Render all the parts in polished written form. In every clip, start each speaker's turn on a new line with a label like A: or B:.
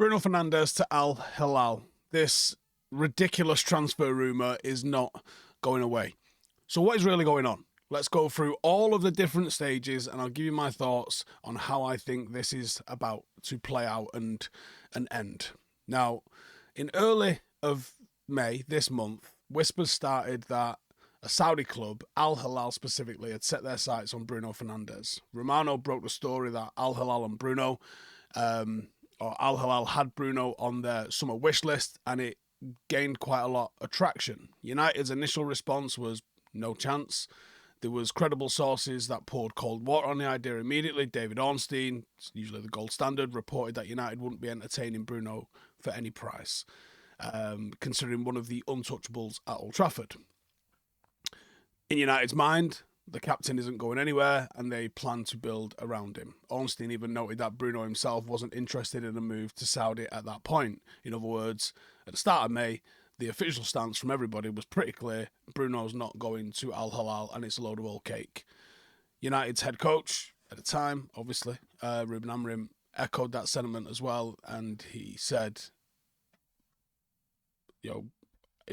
A: Bruno Fernandes to Al-Hilal. This ridiculous transfer rumour is not going away. So what is really going on? Let's go through all of the different stages and I'll give you my thoughts on how I think this is about to play out and end. Now, in early of May, this month, whispers started that a Saudi club, Al-Hilal specifically, had set their sights on Bruno Fernandes. Romano broke the story that Al-Hilal and Bruno, or Al-Hilal had Bruno on their summer wish list, and it gained quite a lot of traction. United's initial response was no chance. There was credible sources that poured cold water on the idea immediately. David Ornstein, usually the gold standard, reported that United wouldn't be entertaining Bruno for any price, considering one of the untouchables at Old Trafford. In United's mind, the captain isn't going anywhere and they plan to build around him. Ornstein even noted that Bruno himself wasn't interested in a move to Saudi at that point. In other words, at the start of May, the official stance from everybody was pretty clear. Bruno's not going to Al-Hilal and it's a load of old cake. United's head coach at the time, obviously, Ruben Amorim, echoed that sentiment as well, and he said, he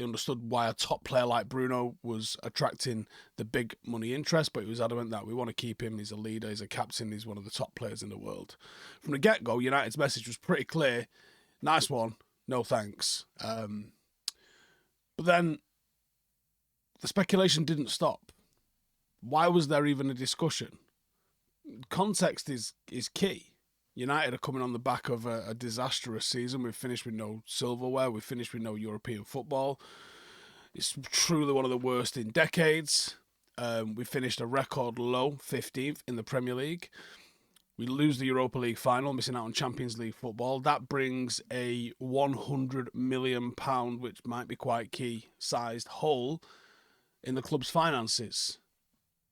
A: understood why a top player like Bruno was attracting the big money interest, but he was adamant that we want to keep him. He's a leader, he's a captain, he's one of the top players in the world. From the get-go, United's message was pretty clear. Nice one, no thanks. But then the speculation didn't stop. Why was there even a discussion? Context is key. United are coming on the back of a disastrous season. We've finished with no silverware. We've finished with no European football. It's truly one of the worst in decades. We finished a record low 15th in the Premier League. We lose the Europa League final, missing out on Champions League football. That brings a £100 million, which might be quite key, sized hole in the club's finances.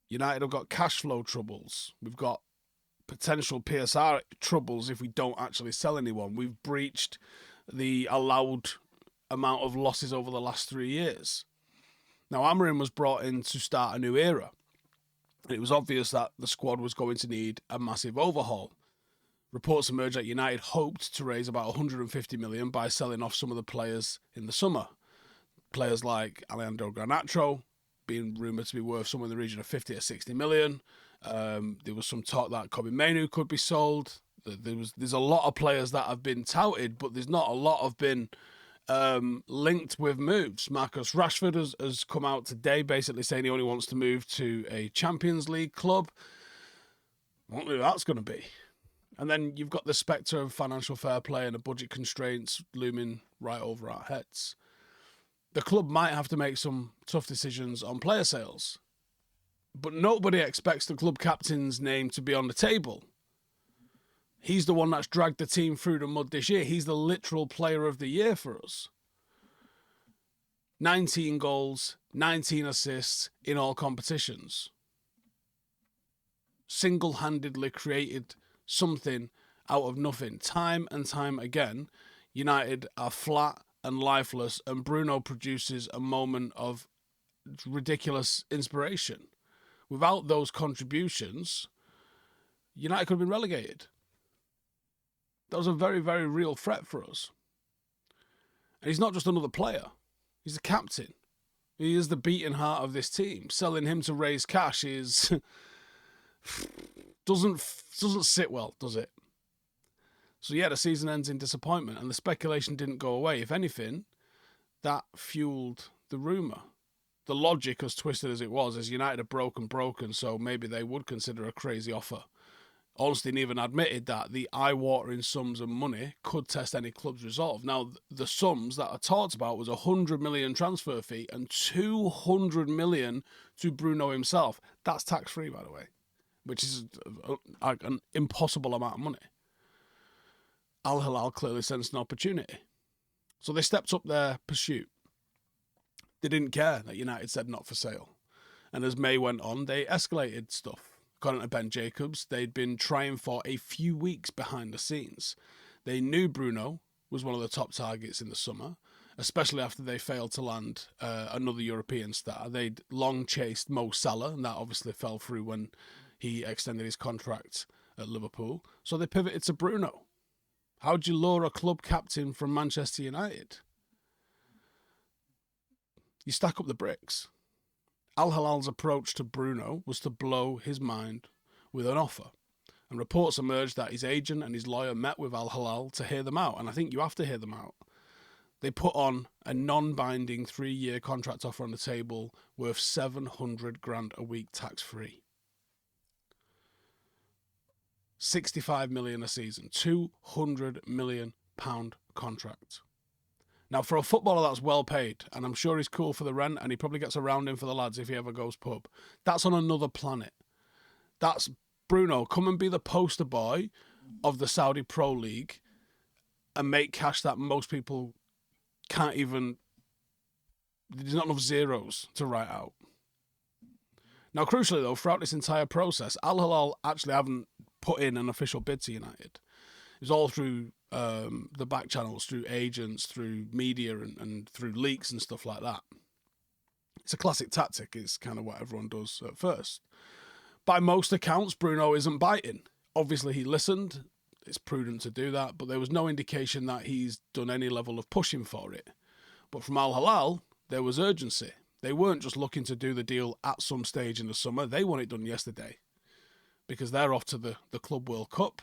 A: United have got cash flow troubles. We've got potential PSR troubles if we don't actually sell anyone. We've breached the allowed amount of losses over the last 3 years. Now, Amorim was brought in to start a new era. It was obvious that the squad was going to need a massive overhaul. Reports emerged that United hoped to raise about 150 million by selling off some of the players in the summer. Players like Alejandro Garnacho being rumoured to be worth somewhere in the region of 50 or 60 million. There was some talk that Kobe Mainoo could be sold. There's a lot of players that have been touted, but there's not a lot have been linked with moves. Marcus Rashford has come out today basically saying he only wants to move to a Champions League club. I wonder who that's going to be. And then you've got the spectre of financial fair play and the budget constraints looming right over our heads. The club might have to make some tough decisions on player sales. But nobody expects the club captain's name to be on the table. He's the one that's dragged the team through the mud this year. He's the literal player of the year for us. 19 goals, 19 assists in all competitions. Single-handedly created something out of nothing. Time and time again, United are flat and lifeless, and Bruno produces a moment of ridiculous inspiration. Without those contributions, United could have been relegated. That was a very, very real threat for us. And he's not just another player. He's the captain. He is the beating heart of this team. Selling him to raise cash is doesn't sit well, does it? So yeah, the season ends in disappointment, and the speculation didn't go away. If anything, that fueled the rumour. The logic, as twisted as it was, is United are broken, so maybe they would consider a crazy offer. Ornstein even admitted that the eye-watering sums of money could test any club's resolve. Now, the sums that are talked about was 100 million transfer fee and 200 million to Bruno himself. That's tax-free, by the way, which is an impossible amount of money. Al-Hilal clearly sensed an opportunity. So they stepped up their pursuit. They didn't care that United said not for sale. And as May went on, they escalated stuff. According to Ben Jacobs, they'd been trying for a few weeks behind the scenes. They knew Bruno was one of the top targets in the summer, especially after they failed to land another European star. They'd long chased Mo Salah, and that obviously fell through when he extended his contract at Liverpool. So they pivoted to Bruno. How do you lure a club captain from Manchester United? You stack up the bricks. Al-Hilal's approach to Bruno was to blow his mind with an offer. And reports emerged that his agent and his lawyer met with Al-Hilal to hear them out. And I think you have to hear them out. They put on a non-binding 3-year contract offer on the table worth 700 grand a week tax-free. 65 million a season, 200 million pound contract. Now, for a footballer that's well paid, and I'm sure he's cool for the rent, and he probably gets a round in for the lads if he ever goes pub, that's on another planet. That's Bruno, come and be the poster boy of the Saudi Pro League and make cash that most people can't even... There's not enough zeros to write out. Now, crucially, though, throughout this entire process, Al-Hilal actually haven't put in an official bid to United. It was all through the back channels, through agents, through media, and through leaks and stuff like that. It's a classic tactic. It's kind of what everyone does at first. By most accounts, Bruno isn't biting. Obviously, he listened. It's prudent to do that, but there was no indication that he's done any level of pushing for it. But from Al-Hilal, there was urgency. They weren't just looking to do the deal at some stage in the summer. They want it done yesterday because they're off to the Club World Cup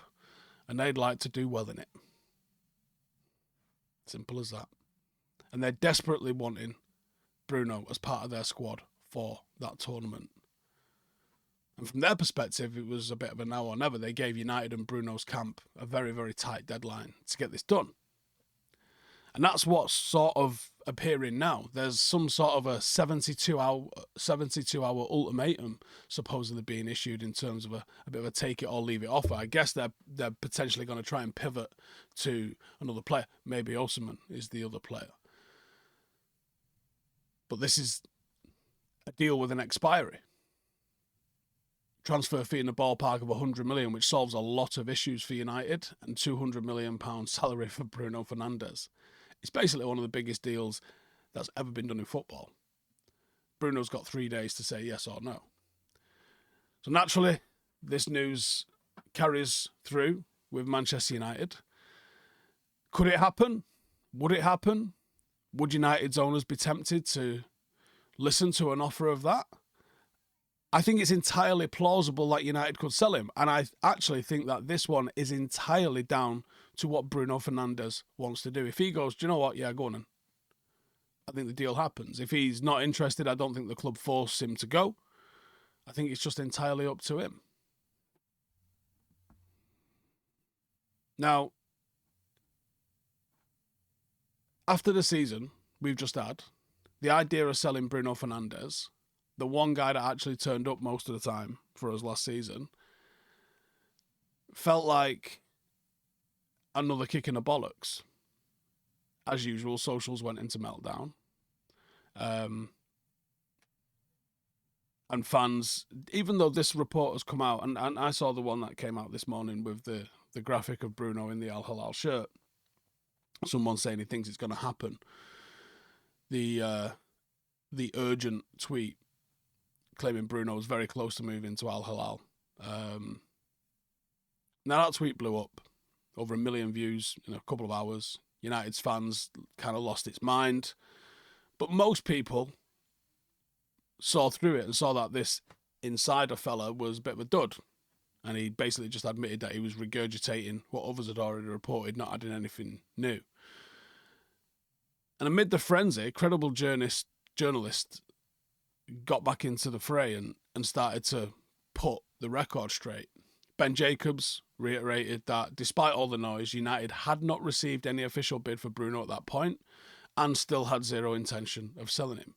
A: and they'd like to do well in it. Simple as that. And they're desperately wanting Bruno as part of their squad for that tournament. And from their perspective, it was a bit of a now or never. They gave United and Bruno's camp a very, very tight deadline to get this done. And that's what's sort of appearing now. There's some sort of a 72-hour ultimatum supposedly being issued in terms of a bit of a take it or leave it offer. I guess they're potentially going to try and pivot to another player. Maybe Howson is the other player. But this is a deal with an expiry. Transfer fee in the ballpark of 100 million, which solves a lot of issues for United, and 200 million pound salary for Bruno Fernandes. It's basically one of the biggest deals that's ever been done in football. Bruno's got 3 days to say yes or no. So naturally, this news carries through with Manchester United. Could it happen? Would it happen? Would United's owners be tempted to listen to an offer of that? I think it's entirely plausible that United could sell him. And I actually think that this one is entirely down to what Bruno Fernandes wants to do. If he goes, do you know what? Yeah, go on then. I think the deal happens. If he's not interested, I don't think the club force him to go. I think it's just entirely up to him. Now, after the season we've just had, the idea of selling Bruno Fernandes, the one guy that actually turned up most of the time for us last season, felt like another kick in the bollocks. As usual, socials went into meltdown. And fans, even though this report has come out, and I saw the one that came out this morning with the graphic of Bruno in the Al-Hilal shirt, someone saying he thinks it's going to happen. The urgent tweet claiming Bruno was very close to moving to Al-Hilal. Now that tweet blew up. Over 1 million views in a couple of hours. United's fans kind of lost its mind. But most people saw through it and saw that this insider fella was a bit of a dud. And he basically just admitted that he was regurgitating what others had already reported, not adding anything new. And amid the frenzy, credible journalist got back into the fray and started to put the record straight. Ben Jacobs reiterated that despite all the noise, United had not received any official bid for Bruno at that point and still had zero intention of selling him.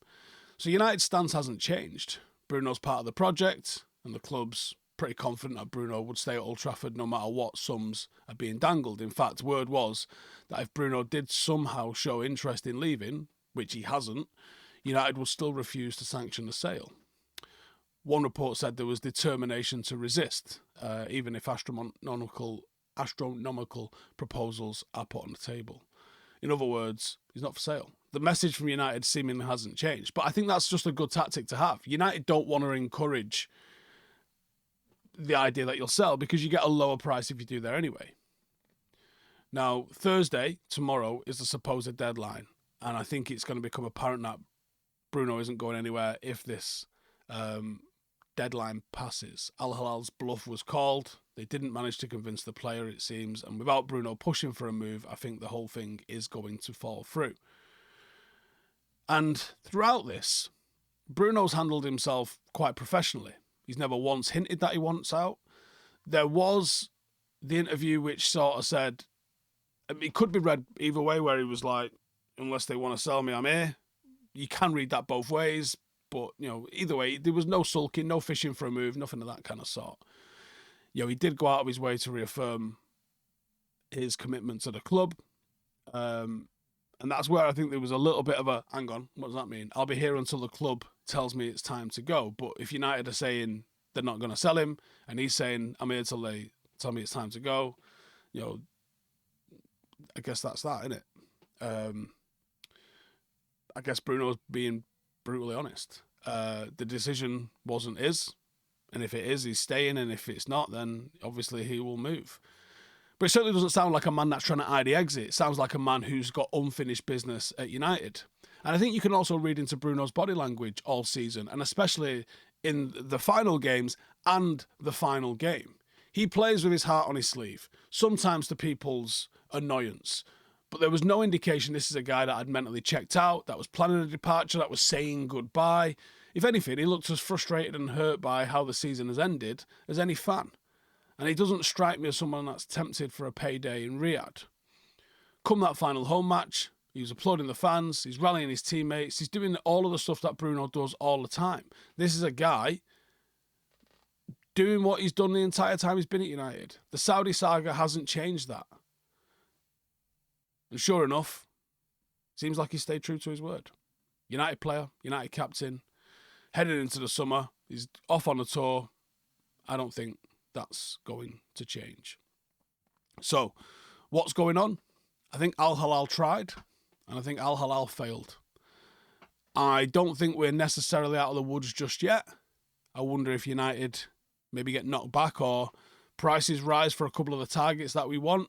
A: So United's stance hasn't changed. Bruno's part of the project and the club's pretty confident that Bruno would stay at Old Trafford no matter what sums are being dangled. In fact, word was that if Bruno did somehow show interest in leaving, which he hasn't, United will still refuse to sanction the sale. One report said there was determination to resist, even if astronomical proposals are put on the table. In other words, he's not for sale. The message from United seemingly hasn't changed, but I think that's just a good tactic to have. United don't want to encourage the idea that you'll sell because you get a lower price if you do there anyway. Now, Thursday, tomorrow, is the supposed deadline. And I think it's going to become apparent that Bruno isn't going anywhere if this deadline passes. Al-Hilal's bluff was called. They didn't manage to convince the player, it seems. And without Bruno pushing for a move, I think the whole thing is going to fall through. And throughout this, Bruno's handled himself quite professionally. He's never once hinted that he wants out. There was the interview which sort of said, it could be read either way, where he was like, unless they want to sell me, I'm here. You can read that both ways, but, either way, there was no sulking, no fishing for a move, nothing of that kind of sort. He did go out of his way to reaffirm his commitment to the club. And that's where I think there was a little bit of a, hang on, what does that mean? I'll be here until the club tells me it's time to go. But if United are saying they're not going to sell him, and he's saying, I'm here till they tell me it's time to go, I guess that's that, isn't it? I guess Bruno's being brutally honest. The decision wasn't his, and if it is, he's staying, and if it's not, then obviously he will move. But it certainly doesn't sound like a man that's trying to hide the exit. It sounds like a man who's got unfinished business at United. And I think you can also read into Bruno's body language all season, and especially in the final games and the final game. He plays with his heart on his sleeve, sometimes to people's annoyance. But there was no indication this is a guy that had mentally checked out, that was planning a departure, that was saying goodbye. If anything, he looked as frustrated and hurt by how the season has ended as any fan. And he doesn't strike me as someone that's tempted for a payday in Riyadh. Come that final home match, he was applauding the fans, he's rallying his teammates, he's doing all of the stuff that Bruno does all the time. This is a guy doing what he's done the entire time he's been at United. The Saudi saga hasn't changed that. And sure enough, seems like he stayed true to his word. United player, United captain, headed into the summer, he's off on a tour. I don't think that's going to change. So, what's going on? I think Al-Hilal tried, and I think Al-Hilal failed. I don't think we're necessarily out of the woods just yet. I wonder if United maybe get knocked back or prices rise for a couple of the targets that we want.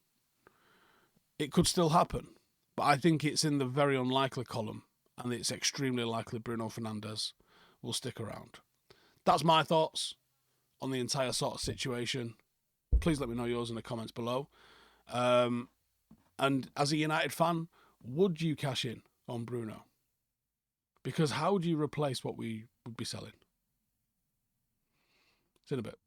A: It could still happen, but I think it's in the very unlikely column, and it's extremely likely Bruno Fernandes will stick around. That's my thoughts on the entire sort of situation. Please let me know yours in the comments below. And as a United fan, would you cash in on Bruno? Because how do you replace what we would be selling? See you in a bit.